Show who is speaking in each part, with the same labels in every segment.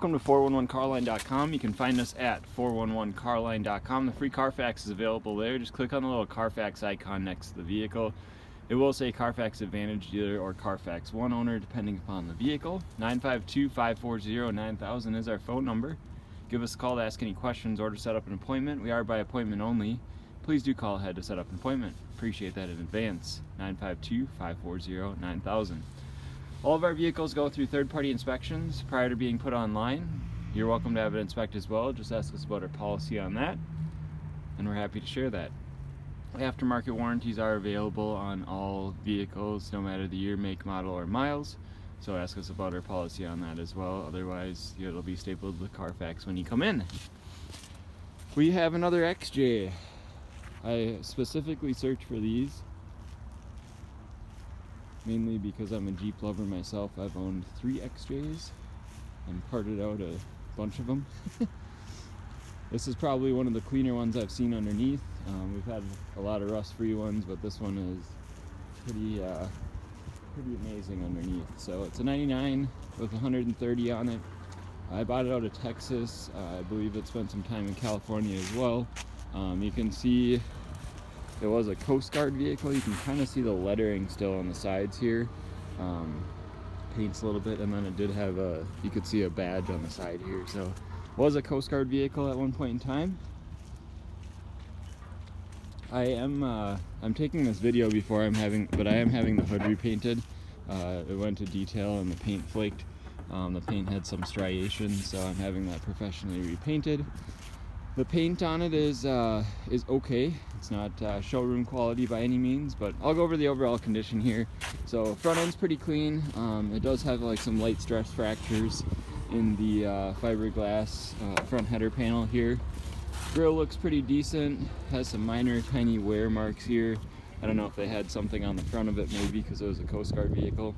Speaker 1: Welcome to 411carline.com. You can find us at 411carline.com. The free Carfax is available there. Just click on the little Carfax icon next to the vehicle. It will say Carfax Advantage Dealer or Carfax One Owner depending upon the vehicle. 952-540-9000 is our phone number. Give us a call to ask any questions or to set up an appointment. We are by appointment only. Please do call ahead to set up an appointment. Appreciate that in advance. 952-540-9000. All of our vehicles go through third-party inspections prior to being put online. You're welcome to have it inspected as well. Just ask us about our policy on that, and we're happy to share that. Aftermarket warranties are available on all vehicles, no matter the year, make, model, or miles. So ask us about our policy on that as well. Otherwise, it'll be stapled with Carfax when you come in. We have another XJ. I specifically searched for these, mainly because I'm a Jeep lover myself. I've owned 3 XJs and parted out a bunch of them. This is probably one of the cleaner ones I've seen underneath. We've had a lot of rust-free ones, but this one is pretty amazing underneath. So it's a 99 with 130 on it. I bought it out of Texas. I believe it spent some time in California as well. You can see it was a Coast Guard vehicle. You can kind of see the lettering still on the sides here. Paints a little bit, and then it did have you could see a badge on the side here. So it was a Coast Guard vehicle at one point in time. I'm taking this video before I am having the hood repainted. It went to detail and the paint flaked. The paint had some striations, so I'm having that professionally repainted. The paint on it is okay. It's not showroom quality by any means, but I'll go over the overall condition here. So front end's pretty clean. It does have like some light stress fractures in the fiberglass front header panel here. Grille looks pretty decent. Has some minor tiny wear marks here. I don't know if they had something on the front of it, maybe because it was a Coast Guard vehicle.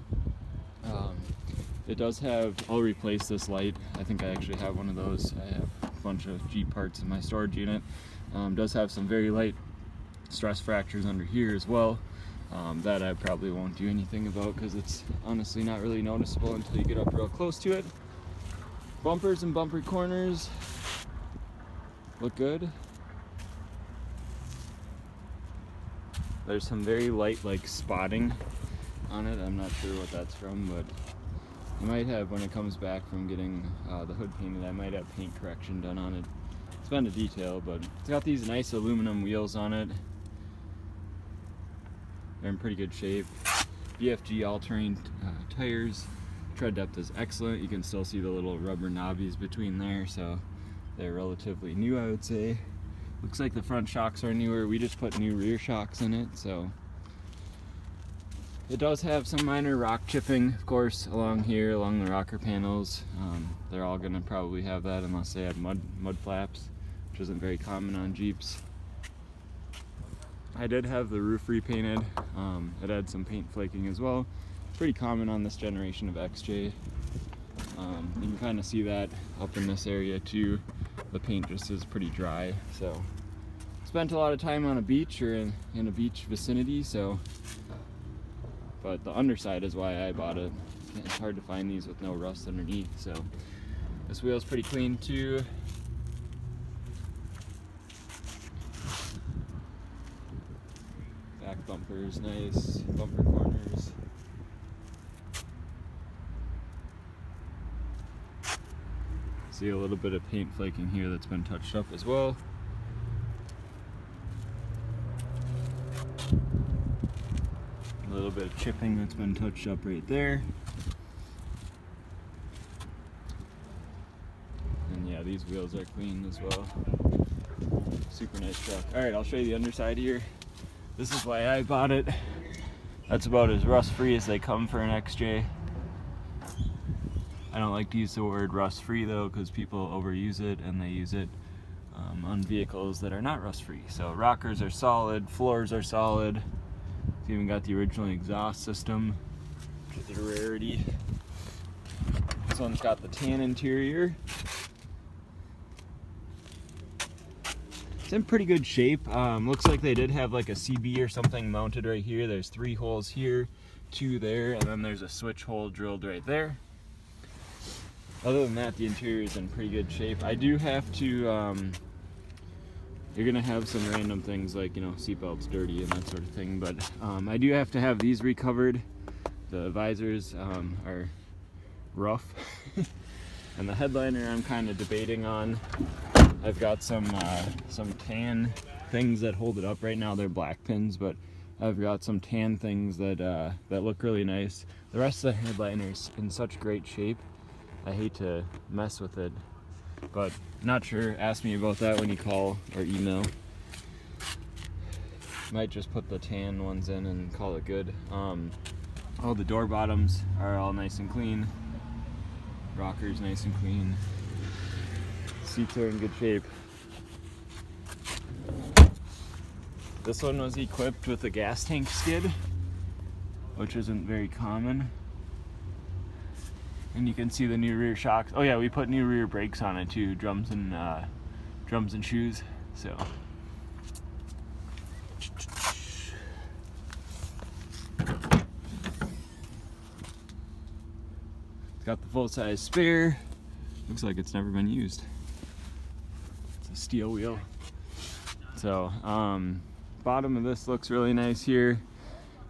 Speaker 1: It does have, I'll replace this light. I think I actually have one of those. I have a bunch of Jeep parts in my storage unit. Does have some very light stress fractures under here as well. That I probably won't do anything about because it's honestly not really noticeable until you get up real close to it. Bumpers and bumper corners look good. There's some very light like spotting on it. I'm not sure what that's from, but I might have, when it comes back from getting the hood painted, I might have paint correction done on it. It's been a detail, but it's got these nice aluminum wheels on it. They're in pretty good shape. BFG all-terrain tires. Tread depth is excellent. You can still see the little rubber knobbies between there, so they're relatively new, I would say. Looks like the front shocks are newer. We just put new rear shocks in it, so it does have some minor rock chipping, of course, along here, along the rocker panels. They're all gonna probably have that unless they have mud flaps, which isn't very common on Jeeps. I did have the roof repainted. It had some paint flaking as well. Pretty common on this generation of XJ. You can kind of see that up in this area too. The paint just is pretty dry. So spent a lot of time on a beach or in a beach vicinity, so. But the underside is why I bought it. It's hard to find these with no rust underneath, so this wheel's pretty clean too. Back bumper's nice, bumper corners. See a little bit of paint flaking here that's been touched up as well. A little bit of chipping that's been touched up right there. And yeah, these wheels are clean as well. Super nice truck. Alright, I'll show you the underside here. This is why I bought it. That's about as rust-free as they come for an XJ. I don't like to use the word rust-free though, because people overuse it and they use it on vehicles that are not rust-free. So rockers are solid, floors are solid. It's even got the original exhaust system, which is a rarity. This one's got the tan interior. It's in pretty good shape. Looks like they did have like a CB or something mounted right here. There's 3 holes here, 2 there, and then there's a switch hole drilled right there. other than that, the interior is in pretty good shape. I do have to, you're gonna have some random things like, you know, seatbelts dirty and that sort of thing, but I do have to have these recovered. The visors are rough. And the headliner I'm kind of debating on. I've got some tan things that hold it up. Right now they're black pins, but I've got some tan things that that look really nice. The rest of the headliner's in such great shape. I hate to mess with it, but not sure. Ask me about that when you call or email. Might just put the tan ones in and call it good. All the door bottoms are all nice and clean. Rocker's nice and clean. Seats are in good shape. This one was equipped with a gas tank skid, which isn't very common. And you can see the new rear shocks. Oh yeah, we put new rear brakes on it too, drums and shoes. So it's got the full-size spare. Looks like it's never been used. It's a steel wheel. So bottom of this looks really nice here.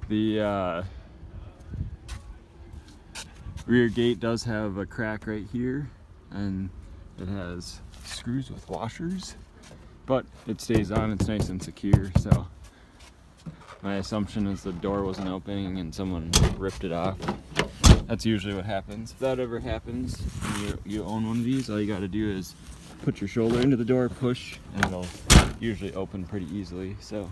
Speaker 1: The rear gate does have a crack right here, and it has screws with washers, but it stays on. It's nice and secure. So my assumption is the door wasn't opening and someone ripped it off. That's usually what happens. If that ever happens and you own one of these, all you got to do is put your shoulder into the door, push, and it'll usually open pretty easily. So,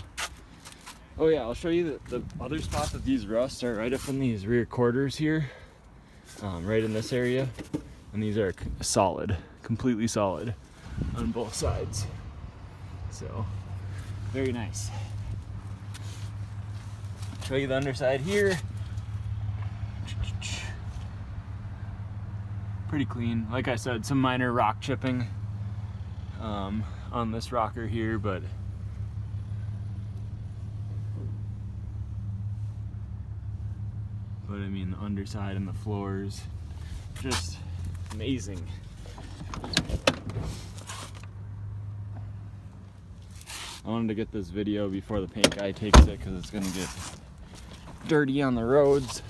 Speaker 1: oh yeah, I'll show you the other spot that these rusts are right up in these rear quarters here, right in this area, and these are solid, completely solid on both sides. So, very nice. Show you the underside here. Pretty clean. Like I said, some minor rock chipping on this rocker here, but I mean the underside and the floors, just amazing. I wanted to get this video before the paint guy takes it because it's gonna get dirty on the roads.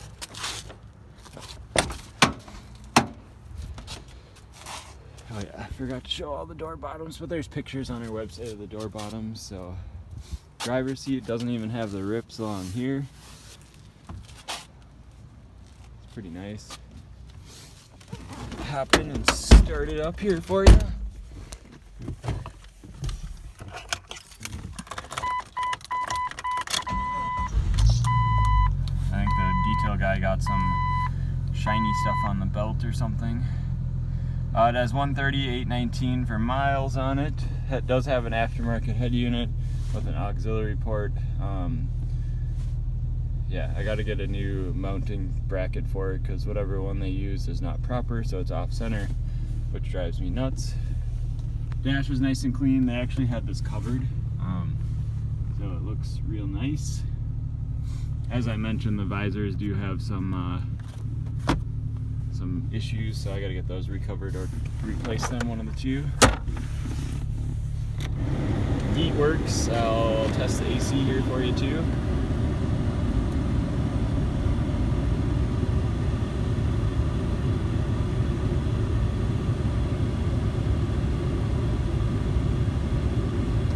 Speaker 1: Oh yeah, I forgot to show all the door bottoms, but there's pictures on our website of the door bottoms. So driver's seat doesn't even have the rips along here. It's pretty nice. Hop in and start it up here for you. I think the detail guy got some shiny stuff on the belt or something. It has 138.19 for miles on it. It does have an aftermarket head unit with an auxiliary port. Yeah, I got to get a new mounting bracket for it because whatever one they use is not proper, so it's off center, which drives me nuts. Dash was nice and clean. They actually had this covered, so it looks real nice. As I mentioned, the visors do have some issues, so I gotta get those recovered or replace them, one of the two. Heat works. I'll test the AC here for you too.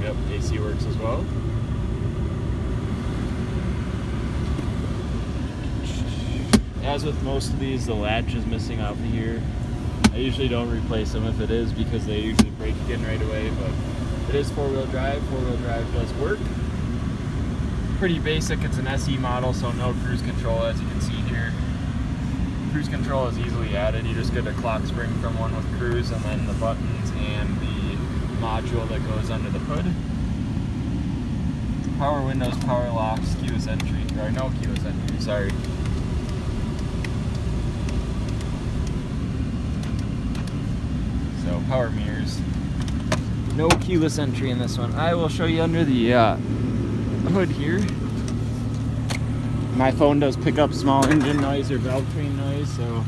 Speaker 1: Yep, AC works as well. As with most of these, the latch is missing out here. I usually don't replace them if it is because they usually break in right away, but it is four-wheel drive. Four-wheel drive does work. Pretty basic. It's an SE model, so no cruise control, as you can see here. Cruise control is easily added. You just get a clock spring from one with cruise, and then the buttons and the module that goes under the hood. Power windows, power locks, keyless entry, or no keyless entry, sorry. So power mirrors. No keyless entry in this one. I will show you under the hood here. My phone does pick up small engine noise or valve train noise, so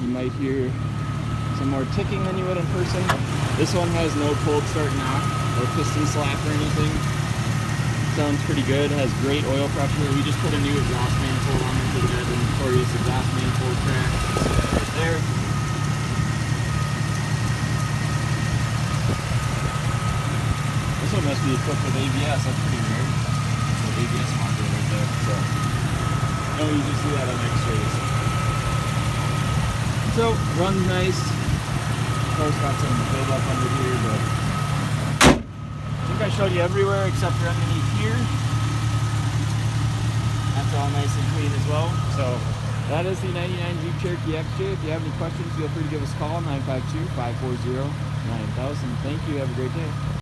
Speaker 1: you might hear some more ticking than you would in person. This one has no cold start knock or piston slap or anything. Sounds pretty good. It has great oil pressure. We just put a new exhaust manifold on it because it had a notorious exhaust manifold crack. Right there. This one must be equipped with ABS. That's pretty weird. The ABS module right there. So you don't usually see that on X-rays. So runs nice. Of course, got some build up under here, but I think I showed you everywhere except for underneath here. That's all nice and clean as well. So that is the 99 Jeep Cherokee XJ. If you have any questions, feel free to give us a call, 952-540-9000. Thank you. Have a great day.